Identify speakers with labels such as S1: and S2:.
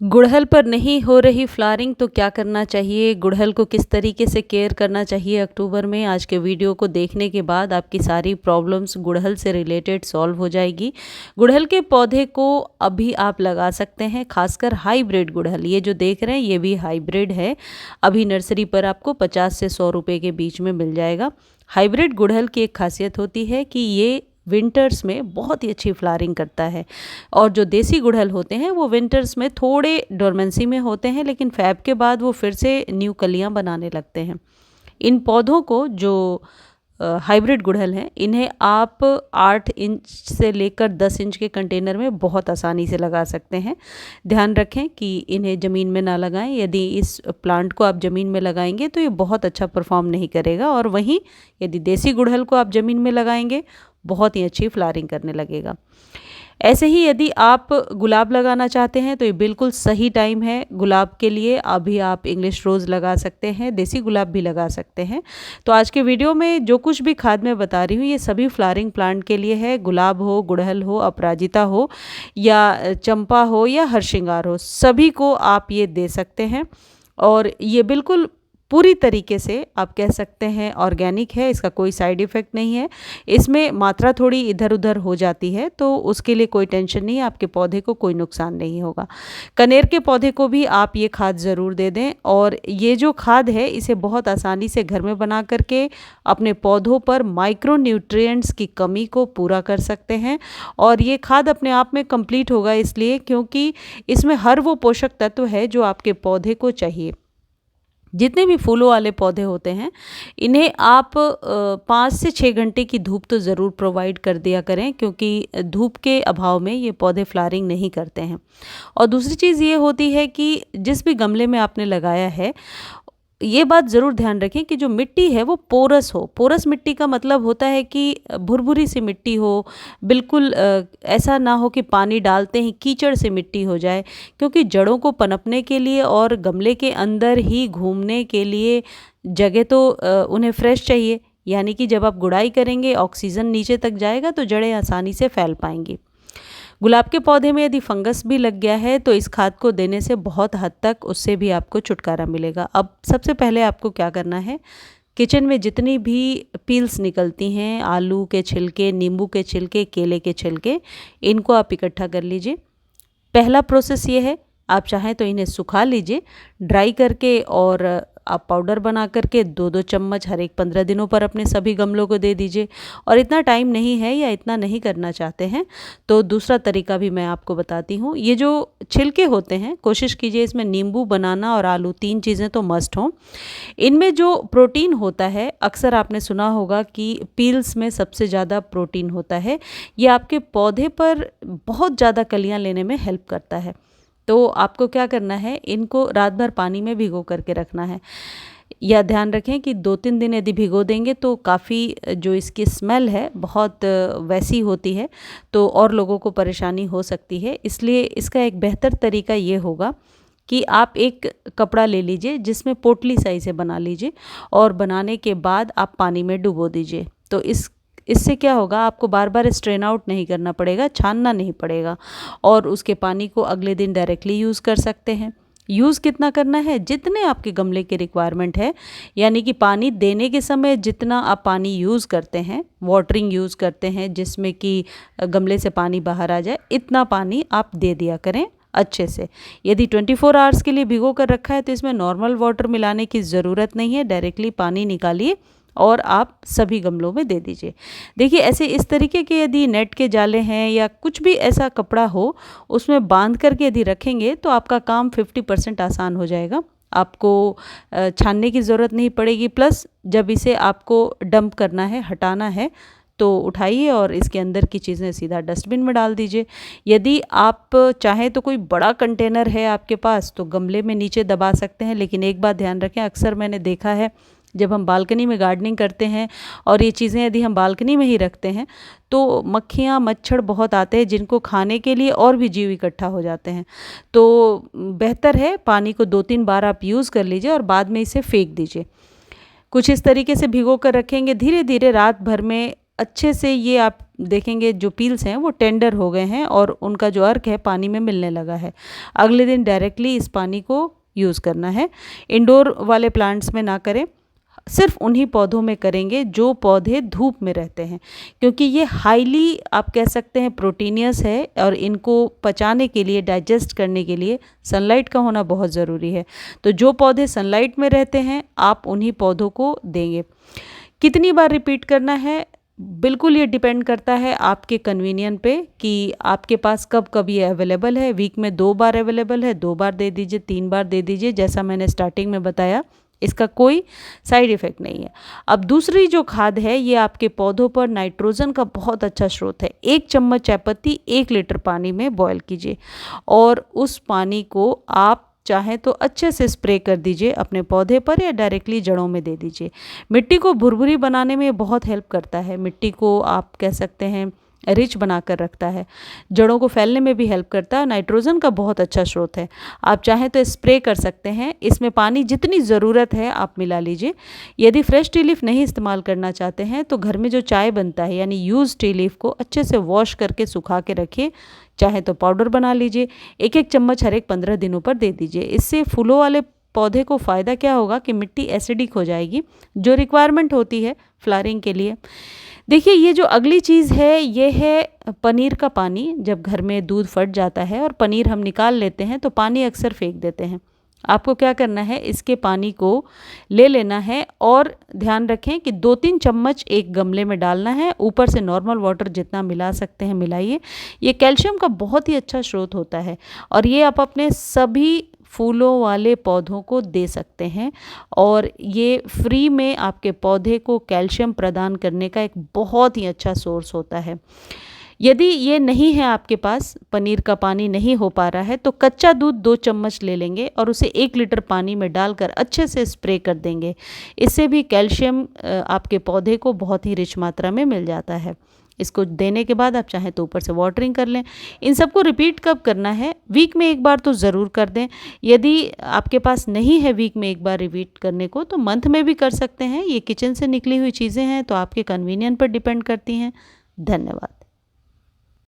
S1: गुड़हल पर नहीं हो रही फ्लावरिंग तो क्या करना चाहिए, गुड़हल को किस तरीके से केयर करना चाहिए अक्टूबर में। आज के वीडियो को देखने के बाद आपकी सारी प्रॉब्लम्स गुड़हल से रिलेटेड सॉल्व हो जाएगी। गुड़हल के पौधे को अभी आप लगा सकते हैं, खासकर हाइब्रिड गुड़हल। ये जो देख रहे हैं ये भी हाइब्रिड है। अभी नर्सरी पर आपको 50 से 100 रुपये के बीच में मिल जाएगा। हाइब्रिड गुड़हल की एक खासियत होती है कि ये विंटर्स में बहुत ही अच्छी फ्लावरिंग करता है, और जो देसी गुड़हल होते हैं वो विंटर्स में थोड़े डोरमेंसी में होते हैं, लेकिन फ़ैब के बाद वो फिर से न्यू कलियां बनाने लगते हैं। इन पौधों को जो हाइब्रिड गुड़हल हैं, इन्हें आप 8 इंच से लेकर 10 इंच के कंटेनर में बहुत आसानी से लगा सकते हैं। ध्यान रखें कि इन्हें ज़मीन में ना लगाएं। यदि इस प्लांट को आप ज़मीन में लगाएंगे तो ये बहुत अच्छा परफॉर्म नहीं करेगा, और वहीं यदि देसी गुड़हल को आप ज़मीन में लगाएंगे बहुत ही अच्छी फ्लावरिंग करने लगेगा। ऐसे ही यदि आप गुलाब लगाना चाहते हैं तो ये बिल्कुल सही टाइम है गुलाब के लिए। अभी आप इंग्लिश रोज़ लगा सकते हैं, देसी गुलाब भी लगा सकते हैं। तो आज के वीडियो में जो कुछ भी खाद मैं बता रही हूँ ये सभी फ्लावरिंग प्लांट के लिए है। गुलाब हो, गुड़हल हो, अपराजिता हो, या चंपा हो, या हरश्रृंगार हो, सभी को आप ये दे सकते हैं। और ये बिल्कुल पूरी तरीके से आप कह सकते हैं ऑर्गेनिक है, इसका कोई साइड इफ़ेक्ट नहीं है। इसमें मात्रा थोड़ी इधर उधर हो जाती है तो उसके लिए कोई टेंशन नहीं है, आपके पौधे को कोई नुकसान नहीं होगा। कनेर के पौधे को भी आप ये खाद ज़रूर दे दें, और ये जो खाद है इसे बहुत आसानी से घर में बना करके अपने पौधों पर माइक्रो न्यूट्रिएंट्स की कमी को पूरा कर सकते हैं। और ये खाद अपने आप में कंप्लीट होगा इसलिए क्योंकि इसमें हर वो पोषक तत्व है जो आपके पौधे को चाहिए। जितने भी फूलों वाले पौधे होते हैं इन्हें आप 5 से 6 घंटे की धूप तो ज़रूर प्रोवाइड कर दिया करें, क्योंकि धूप के अभाव में ये पौधे फ्लावरिंग नहीं करते हैं। और दूसरी चीज़ ये होती है कि जिस भी गमले में आपने लगाया है ये बात ज़रूर ध्यान रखें कि जो मिट्टी है वो पोरस हो। पोरस मिट्टी का मतलब होता है कि भुरभुरी सी मिट्टी हो, बिल्कुल ऐसा ना हो कि पानी डालते ही कीचड़ से मिट्टी हो जाए, क्योंकि जड़ों को पनपने के लिए और गमले के अंदर ही घूमने के लिए जगह तो उन्हें फ्रेश चाहिए। यानी कि जब आप गुड़ाई करेंगे ऑक्सीजन नीचे तक जाएगा तो जड़ें आसानी से फैल पाएंगी। गुलाब के पौधे में यदि फंगस भी लग गया है तो इस खाद को देने से बहुत हद तक उससे भी आपको छुटकारा मिलेगा। अब सबसे पहले आपको क्या करना है, किचन में जितनी भी पील्स निकलती हैं, आलू के छिलके, नींबू के छिलके, केले के छिलके, इनको आप इकट्ठा कर लीजिए। पहला प्रोसेस ये है, आप चाहें तो इन्हें सुखा लीजिए ड्राई करके, और आप पाउडर बना करके 2-2 चम्मच हर एक 15 दिनों पर अपने सभी गमलों को दे दीजिए। और इतना टाइम नहीं है या इतना नहीं करना चाहते हैं तो दूसरा तरीका भी मैं आपको बताती हूँ। ये जो छिलके होते हैं कोशिश कीजिए इसमें नींबू, बनाना और आलू 3 चीज़ें तो मस्ट हों। इनमें जो प्रोटीन होता है, अक्सर आपने सुना होगा कि पील्स में सबसे ज़्यादा प्रोटीन होता है। ये आपके पौधे पर बहुत ज़्यादा कलियाँ लेने में हेल्प करता है। तो आपको क्या करना है, इनको रात भर पानी में भिगो करके रखना है। या ध्यान रखें कि 2-3 दिन यदि भिगो देंगे तो काफ़ी जो इसकी स्मेल है बहुत वैसी होती है, तो और लोगों को परेशानी हो सकती है। इसलिए इसका एक बेहतर तरीका ये होगा कि आप एक कपड़ा ले लीजिए जिसमें पोटली साइज़ से बना लीजिए, और बनाने के बाद आप पानी में डुबो दीजिए। तो इससे क्या होगा, आपको बार बार स्ट्रेन आउट नहीं करना पड़ेगा, छानना नहीं पड़ेगा, और उसके पानी को अगले दिन डायरेक्टली यूज़ कर सकते हैं। यूज़ कितना करना है, जितने आपके गमले की रिक्वायरमेंट है, यानी कि पानी देने के समय जितना आप पानी यूज़ करते हैं, वाटरिंग यूज़ करते हैं जिसमें कि गमले से पानी बाहर आ जाए, इतना पानी आप दे दिया करें अच्छे से। यदि 24 आवर्स के लिए भिगो कर रखा है तो इसमें नॉर्मल वाटर मिलाने की ज़रूरत नहीं है, डायरेक्टली पानी निकालिए और आप सभी गमलों में दे दीजिए। देखिए ऐसे इस तरीके के यदि नेट के जाले हैं या कुछ भी ऐसा कपड़ा हो उसमें बांध करके यदि रखेंगे तो आपका काम 50% आसान हो जाएगा। आपको छानने की ज़रूरत नहीं पड़ेगी। प्लस जब इसे आपको डंप करना है, हटाना है, तो उठाइए और इसके अंदर की चीज़ें सीधा डस्टबिन में डाल दीजिए। यदि आप चाहें तो कोई बड़ा कंटेनर है आपके पास तो गमले में नीचे दबा सकते हैं, लेकिन एक बात ध्यान रखें, अक्सर मैंने देखा है जब हम बालकनी में गार्डनिंग करते हैं और ये चीज़ें यदि हम बालकनी में ही रखते हैं तो मक्खियाँ, मच्छर बहुत आते हैं जिनको खाने के लिए और भी जीव इकट्ठा हो जाते हैं। तो बेहतर है पानी को 2-3 बार आप यूज़ कर लीजिए और बाद में इसे फेंक दीजिए। कुछ इस तरीके से भिगो कर रखेंगे, धीरे धीरे रात भर में अच्छे से ये आप देखेंगे जो पील्स हैं वो टेंडर हो गए हैं और उनका जो अर्क है पानी में मिलने लगा है। अगले दिन डायरेक्टली इस पानी को यूज़ करना है। इंडोर वाले प्लांट्स में ना करें, सिर्फ उन्हीं पौधों में करेंगे जो पौधे धूप में रहते हैं, क्योंकि ये हाईली आप कह सकते हैं प्रोटीनियस है और इनको पचाने के लिए, डाइजेस्ट करने के लिए सनलाइट का होना बहुत ज़रूरी है। तो जो पौधे सनलाइट में रहते हैं आप उन्हीं पौधों को देंगे। कितनी बार रिपीट करना है, बिल्कुल ये डिपेंड करता है आपके कन्वीनियंट पे कि आपके पास कब कब ये अवेलेबल है। वीक में 2 बार अवेलेबल है, 2 बार दे दीजिए, 3 बार दे दीजिए, जैसा मैंने स्टार्टिंग में बताया। इसका कोई साइड इफ़ेक्ट नहीं है। अब दूसरी जो खाद है ये आपके पौधों पर नाइट्रोजन का बहुत अच्छा स्रोत है। 1 चम्मच चाय पत्ती 1 लीटर पानी में बॉयल कीजिए और उस पानी को आप चाहें तो अच्छे से स्प्रे कर दीजिए अपने पौधे पर या डायरेक्टली जड़ों में दे दीजिए। मिट्टी को भुरभुरी बनाने में बहुत हेल्प करता है। मिट्टी को आप कह सकते हैं रिच बनाकर रखता है, जड़ों को फैलने में भी हेल्प करता है। नाइट्रोजन का बहुत अच्छा स्रोत है। आप चाहें तो स्प्रे कर सकते हैं। इसमें पानी जितनी ज़रूरत है आप मिला लीजिए। यदि फ्रेश टी लीफ नहीं इस्तेमाल करना चाहते हैं तो घर में जो चाय बनता है यानी यूज़ टी लीफ को अच्छे से वॉश करके सुखा के रखिए, चाहे तो पाउडर बना लीजिए। 1-1 चम्मच हर एक 15 दिनों पर दे दीजिए। इससे फूलों वाले पौधे को फ़ायदा क्या होगा कि मिट्टी एसिडिक हो जाएगी, जो रिक्वायरमेंट होती है फ्लावरिंग के लिए। देखिए ये जो अगली चीज़ है ये है पनीर का पानी। जब घर में दूध फट जाता है और पनीर हम निकाल लेते हैं तो पानी अक्सर फेंक देते हैं। आपको क्या करना है, इसके पानी को ले लेना है और ध्यान रखें कि 2-3 चम्मच एक गमले में डालना है। ऊपर से नॉर्मल वाटर जितना मिला सकते हैं मिलाइए। ये कैल्शियम का बहुत ही अच्छा स्रोत होता है और ये आप अपने सभी फूलों वाले पौधों को दे सकते हैं और ये फ्री में आपके पौधे को कैल्शियम प्रदान करने का एक बहुत ही अच्छा सोर्स होता है। यदि ये नहीं है आपके पास, पनीर का पानी नहीं हो पा रहा है, तो कच्चा दूध 2 चम्मच ले लेंगे और उसे 1 लीटर पानी में डालकर अच्छे से स्प्रे कर देंगे। इससे भी कैल्शियम आपके पौधे को बहुत ही रिच मात्रा में मिल जाता है। इसको देने के बाद आप चाहें तो ऊपर से वाटरिंग कर लें। इन सबको रिपीट कब करना है, वीक में एक बार तो ज़रूर कर दें। यदि आपके पास नहीं है वीक में एक बार रिपीट करने को तो मंथ में भी कर सकते हैं। ये किचन से निकली हुई चीज़ें हैं तो आपके कन्वीनियंट पर डिपेंड करती हैं। धन्यवाद।